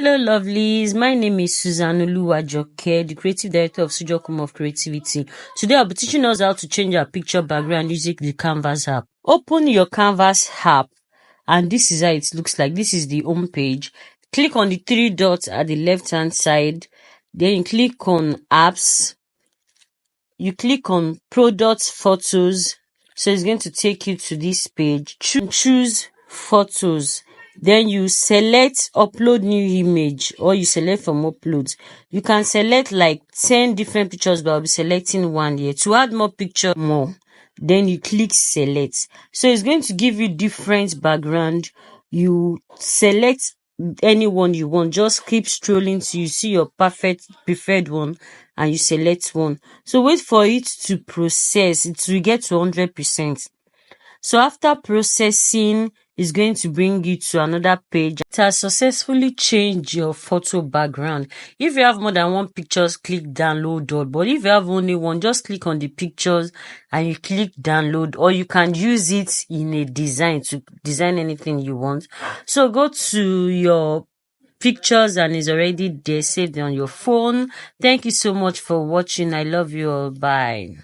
Hello, lovelies. My name is Susan Oluwajoke, the creative director of Sujokum of Creativity. Today, I'll be teaching us how to change our picture background using the Canvas app. Open your Canvas app, and this is how it looks like. This is the home page. Click on the three dots at the left-hand side. Then you click on Apps. You click on Products, Photos. So it's going to take you to this page. Choose Photos. Then you select Upload New Image, or you select from Uploads. You can select like 10 different pictures, but I'll be selecting one here. To add more picture, then you click Select. So it's going to give you different background. You select anyone you want. Just keep scrolling till you see your preferred one, and you select one. So wait for it to process. It will get to 100%. So after processing, it's going to bring you to another page. It has successfully changed your photo background. If you have more than one pictures, click download all. But if you have only one, just click on the pictures and you click download, or you can use it in a design to design anything you want. So go to your pictures and it's already there, saved on your phone. Thank you so much for watching. I love you all. Bye.